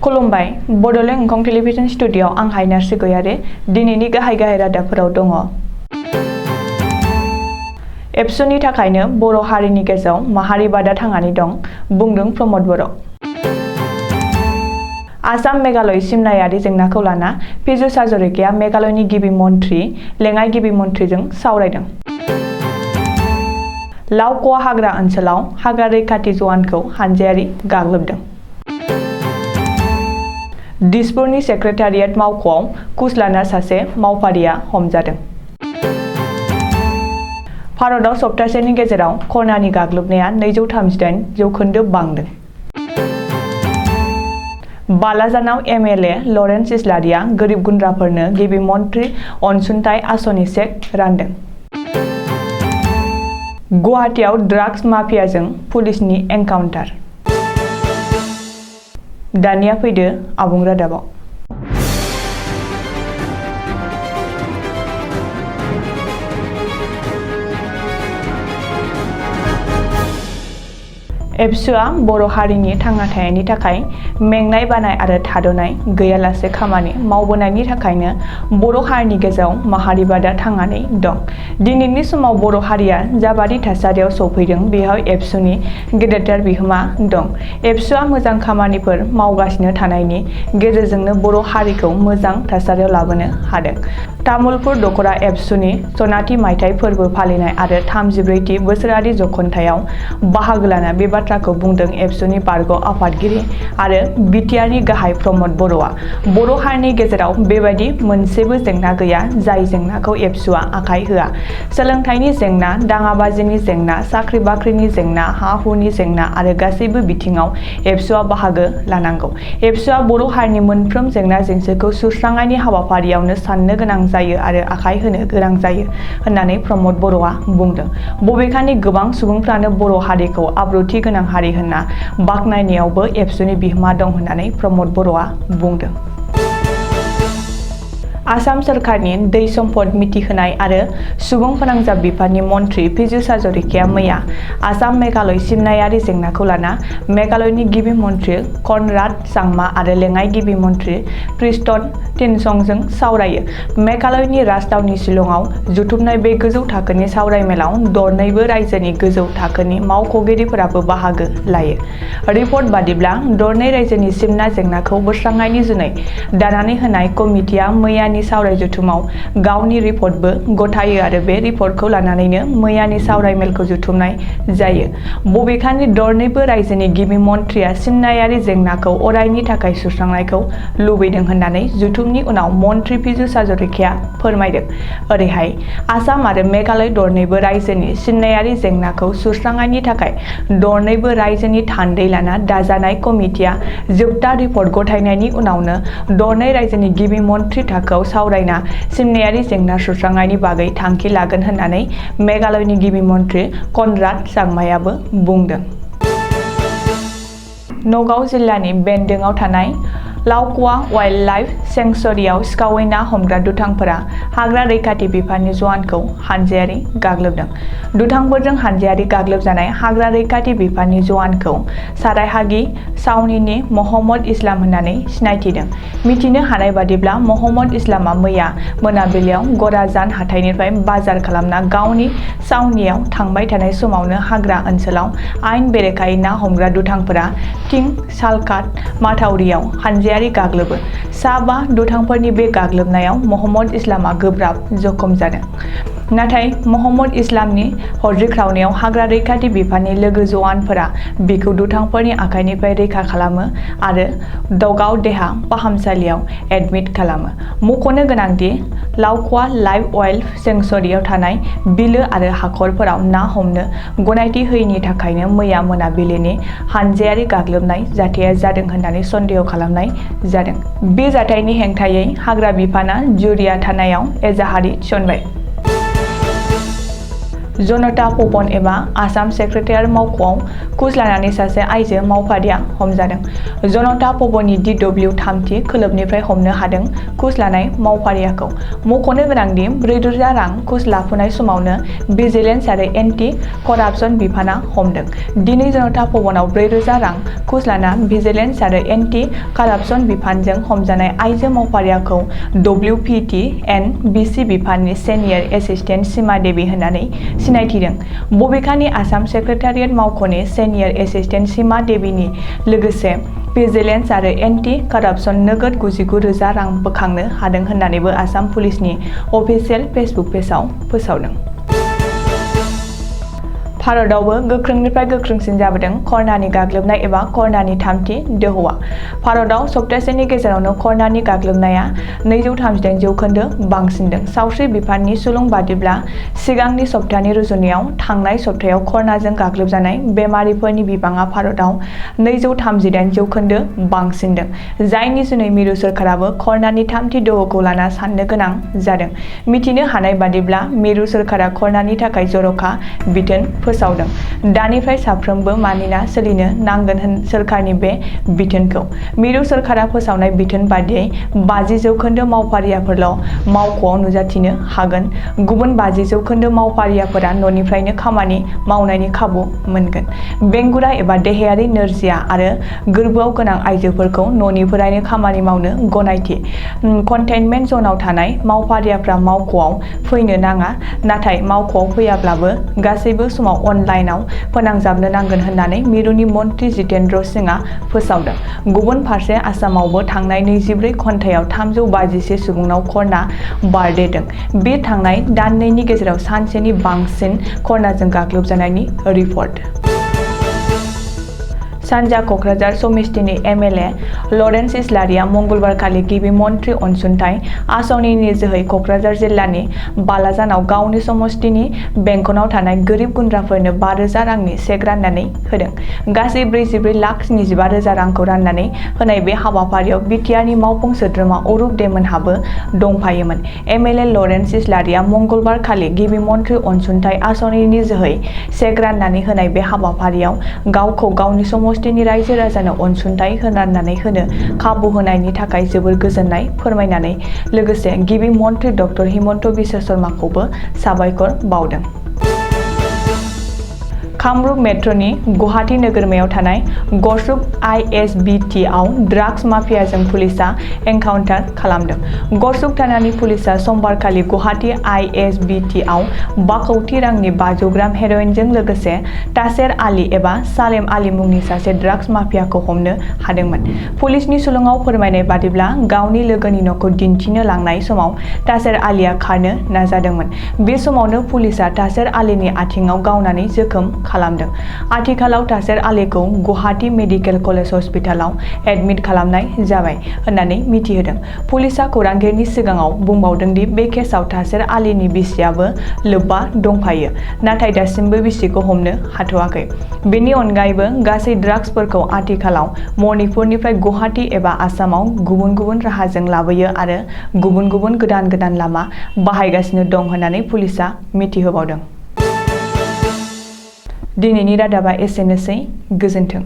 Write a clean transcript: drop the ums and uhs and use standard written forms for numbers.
खुलुमबाय बड'लेण्ड एंखं टेलिभिजन स्टुडिय'आव आं हायनार सिगयारि दिनैनि गाहाय रादाबफोराव दङ। एबसुनि थाखायनो बर' हारिनि गेजेराव माहारिबादा थांनानै दं, बुंदों प्रमद बर'। आसाम मेघालय सिमनायारि जेंनाखौ लाना पीयूष हाजरिकाया मेघालयनि गिबि मन्थ्रि लेङाइ गिबि मन्थ्रिजों सावरायदों। लावक'वा हाग्रा ओनसोलाव हाग्रा रैखाथि जवानखौ हानजायारि गाग्लोबदों। दिसपुरनि सेक्रेटारियेट मावख'आव घुस लाना सासे मावफारिया हमजादों। भारतआव सप्तासेनि गेजेराव कर'नानि गाग्लोबनाया 238 जौखोन्दो बांदों। बालाजानाव एमएलए लरेन्स इस्लारिया गोरिब गुन्द्राफोरनो गिबि मन्थ्रि अनसुंथाइ आसनि चेक रानदों। गुवाहाटीआव ड्राग्स माफियाजों पुलिसनि एनकाउन्टार। दानिया फैदो आबुं रादाबाव। एबसुआ बर' हारिनि थांना थानायनि थाखाय मेंनाय बानाय आरो थाद'नाय गैयालासे खामानि मावबोनायनि थाखायनो बर' हारिनि गेजेराव माहारिबादा थांनानै दं। दिनैनि समाव बर' हारिया जाबादि थासारियाव सफैदों बेयाव एबसुनि गेदेरथार बिहोमा दं। एबसुआ मोजां खामानिफोर मावगासिनो थानायनि गेजेरजोंनो बर' हारिखौ मोजां थासारियाव लाबोनो हादों। तामुलपुर दख'रा एबसुनि सनाथि मायथाइ फोरबो फालिनाय आरो 34थि बोसोरारि जखनथायाव बाहागो लाना बे बाथ्राखौ बुंदों एबसुनि बारग' आफादगिरि आरो बिटिआरनि गाहाय प्रमद बर'आ। बर' हारिनि गेजेराव बेबायदि मोनसेबो जेंना गैया जाय जेंनाखौ एबसुआ आखाइ होआ। सोलोंथाइनि जेंना, दाङाबाजिनि जेंना, साख्रि बाख्रिनि जेंना, हा-हुनि जेंना आरो गासैबो बिथिङाव एबसुआ बाहागो लानांगौ। एबसुआ बर' हारिनि मोनफ्रोम जेंना जेंसिखौ सुस्रांनायनि हाबाफारियावनो साननो गोनां जायो आरो आखाइ होनो गोनां जायो होननानै प्रमद बर'आ बुंदों। बबेखानि गोबां सुबुंफ्रानो बर' हारिखौ आब्रुथि गोनां हारि होनना बाख्नायनायावबो एबसुनि बिहोमा दं होननानै प्रमद बर'आ बुंदों। आसाम सोरखारनि दै सम्पद मिथिहोनाय आरो सुबुं फोनांजाब बिफाननि मन्थ्रि पीयूष हाजरिकाया मैया आसाम मेघालय सिमनायारि जेंनाखौ लाना मेघालयनि गिबि मन्थ्रि कनराड चांमा आरो लेङाइ गिबि मन्थ्रि प्रिस्टन टिनसंजों सावरायो। मेघालयनि राजथावनि शिलंआव जथुमनाय बे गोजौ थाखोनि सावरायमेलाव दरनैबो रायजोनि गोजौ थाखोनि मावख'गिरिफोराबो बाहागो लायो। रिपर्ट बादिब्ला दरनै रायजोनि सिमना जेंनाखौ बोस्रांनायनि जुनै दानानै होनाय कमिटिया मैयानि सावराय जथुमाव गावनि रिपर्टबो गथायो आरो बे रिपर्टखौ लानानैनो मैयानि सावरायमेलखौ जथुमनाय जायो। बबेखानि दरनैबो रायजोनि गिबि मन्थ्रिया सिमनायारि जेंनाखौ अरायनि थाखाय सुस्रांनायखौ लुबैदों होननानै जथुमनि उनाव मन्थ्रि पीयूष हाजरिकाया फोरमायदों। ओरैहाय आसाम आरो मेघालय दरनैबो रायजोनि सिमनायारि जेंनाखौ सुस्रांनायनि थाखाय दरनैबो रायजोनि थान्दै लाना दाजानाय कमिटिया जोबथा रिपर्ट गथायनायनि उनावनो दरनै रायजोनि गिबि मन्थ्रि थाखोआव सावरायना सिमनायारि जेंना सुस्रांनायनि बागै थांखि लागोन होननानै मेघालयनि गिबि मन्थ्रि कनराड चांमायाबो बुंदों। नगाव जिल्लानि बेन्दोंआव थानाय लावक'वा वाइल्ड लाइफ सेंक्सुरियाव सिखावै ना हमग्रा दुथांफोरा हाग्रा रैखाथि बिफाननि जवानखौ हानजायारि गाग्लोबदों। दुथांफोरजों हानजायारि गाग्लोबजानाय हाग्रा रैखाथि बिफाननि जवानखौ सारायहागि सावनिनि महम्मद इस्लाम होननानै सिनायथिदों। मिथिनो हानाय बादिब्ला महम्मद इस्लामा मैया मोनाबिलियाव गराजान हाथाइनिफ्राय बाजार खालामना गावनि सावनियाव थांबाय थानाय समावनो हाग्रा ओनसोलाव आयेन बेरेखायै ना हमग्रा दुथांफोरा थिं सालकाट माथावरियाव हानजायारि गाग्लोबो। सा 5 दुथांफोरनि बे गाग्लोबनायाव महम्मद इस्लामा गोब्राब जखम जादों। नाथाय महम्मद इस्लामनि हरज्रिख्रावनायाव हाग्रा रैखाथि बिफाननि लोगो जवानफोरा बिखौ दुथांफोरनि आखाइनिफ्राय रैखा खालामो आरो दगाव देहा फाहामसालियाव एडमिट खालामो। मख'नो गोनांदि लावक'वा लाइफ वाइल्ड सेंक्सुरियाव थानाय बिलो आरो हाखरफोराव ना हमनो गनायथि होयैनि थाखायनो मैया मोनाबिलिनि हानजायारि गाग्लोबनाय जाथाया जादों होननानै सन्देह खालामनाय जादों। बे जाथायनि हेंथायै हाग्रा बिफाना जुरिया थानायाव एजाहारि थिसनबाय। जनता भवन एबा आसाम सेक्रेटारियेट मावख'आव घुस लानानै सासे आइजो मावफारिया हमजादों। जनता भवननि DW थामथि खोलोबनिफ्राय हमनो हादों घुस लानाय मावफारियाखौ। मख'नो गोनांदि 4,000 रां घुस लाफुनाय समावनो भिजिलेन्स आरो एन्टि करापसन बिफाना हमदों। दिनै जनता भवनाव 4,000 रां घुस लाना भिजिलेन्स आरो एन्टि करापसन बिफानजों हमजानाय आइजो मावफारियाखौ WPTN-BC बिफाननि सेनियर एसिस्टेन्ट सीमा देवी होननानै सिनायथिदों। बबेखानि आसाम सेक्रेटारियेट मावख'नि सेनियर एसिस्टेन्ट सीमा देवीनि लोगोसे भिजिलेन्स आरो एन्टि करापसन नोगोद 99,000 रां बोखांनो हादों होननानैबो आसाम पुलिसनि अफिसियेल फेसबुक पेजआव फोसावदों। भारतआवबो गोख्रोंनिफ्राय गोख्रोंसिन जाबोदों कर'नानि गाग्लोबनाय एबा कर'नानि थामथि दोहौआ। भारतआव सप्तासेनि गेजेरावनो कर'नानि गाग्लोबनाया 238% बांसिनदों। सावस्रि बिफाननि सुलुं बादिब्ला सिगांनि सप्तानि रुजुनायाव थांनाय सप्तायाव कर'नाजों गाग्लोबजानाय बेमारिफोरनि बिबाङा भारतआव 238% बांसिनदों, जायनि जुनै मिरु सोरखाराबो कर'नानि थामथि दोहौखौ लाना साननो गोनां जादों। मिथिनो हानाय बादिब्ला मिरु सोरखारा कर'नानि थाखाय जर'खा बिथोन फोसावदों। दानिफ्राय साफ्रोमबो मानिना सोलिनो नांगोन सोरखारनि बे बिथोनखौ। मिरु सोरखारा फोसावनाय बिथोन बादियै 50% मावफारियाफोरल' मावख'आव नुजाथिनो हागोन। गुबुन 50% मावफारियाफोरा न'निफ्रायनो खामानि मावनायनि खाबु मोनगोन। बेंगुरा एबा देहायारि नोरजिया आरो गोर्बोआव गोनां आइजोफोरखौ न'निफ्रायनो खामानि मावनो गनायथि। कन्टेइनमेन्ट जनआव थानाय मावफारियाफ्रा मावख'आव फैनो नाङा, नाथाय मावख'आव फैयाब्लाबो गासैबो समाव अनलाइनआव फोनांजाबनो नांगोन होननानै मिरुनि मन्त्रि जितेन्द्र सिंहआ फोसावदों। गुबुन फारसे आसामावबो थांनाय 24 घन्टायाव 351 सुबुंनाव कर'ना बारदेरदों। बे थांनाय दाननैनि गेजेराव सानसेनि बांसिन कर'नाजों गाग्लोबजानायनि रिपर्ट। सानजा क'क्राझार समिस्टिनि MLA लरेन्स इस्लारिया मंगलबारखालि गिबि मन्त्रि अनसुंथाइ आसनिनि जोहै क'क्राझार जिल्लानि बालाजानाव गावनि समस्तिनि बेंखनाव थानाय गोरिब गुन्द्राफोरनो 5,000 रांनि चेक राननानै होदों। गासै 44,75,000 रांखौ राननानै होनाय बे हाबाफारियाव बिटिआरनि मावफुं सोद्रोमा अरुप देमोनहाबो दंफायोमोन। MLA लरेन्स इस्लारिया मंगलबारखालि गिबि मन्त्रि अनसुंथाइ आसनिनि जोहै चेक राननानै होनाय बे हाबाफारियाव गावखौ गावनि समस्तिनि रायजो राजानो अनसुंथाइ राननानै होनो खाबु होनायनि थाखाय जोबोर गोजोननाय फोरमायनानै लोगोसे गिबि मन्त्रि डक्टर हिमन्त बिश्व शर्माखौबो साबायखर बावदों। कामरुप मेट्र'नि गुवाहाटी नोगोरमायाव थानाय गरसुक ISBT आव ड्राग्स माफियाजों पुलिसआ एनकाउन्टार खालामदों। गरसुक थानानि पुलिसआ समबारखालि गुवाहाटी ISBT आव 5 कौटि रांनि 500 ग्राम हेर'इनजों लोगोसे तासेर आली एबा सालेम आली मुंनि सासे ड्राग्स माफियाखौ हमनो हादोंमोन। पुलिसनि सुलुङाव फोरमायनाय बादिब्ला गावनि लोगोनि न'खौ दिन्थिनो लांनाय समाव तासेर आलीआ खारनो नाजादोंमोन। बे समावनो पुलिसआ तासेर आलीनि आथिंआव गावनानै जोखोम खालामदों। आथिखालाव तासेर आलीखौ गुवाहाटी मेडिकेल कलेज हस्पिटालाव एडमिट खालामनाय जाबाय होननानै मिथिहोदों। पुलिसआ खौरांगिरिनि सिगाङाव बुंबावदों दि बे केसआव तासेर आलीनि बिसियाबो लोब्बा दंफायो, नाथाय दासिमबो बिसिखौ हमनो हाथ'वाखै। बेनि अनगायैबो गासै ड्राग्सफोरखौ आथिखालाव मणिपुरनिफ्राय गुवाहाटी एबा आसामाव गुबुन गुबुन राहाजों लाबोयो आरो गुबुन गुबुन गोदान लामा बाहायगासिनो दं होननानै पुलिसआ मिथिहोबावदों। दिनैनि रादाबा एसेनोसै, गोजोन्थों।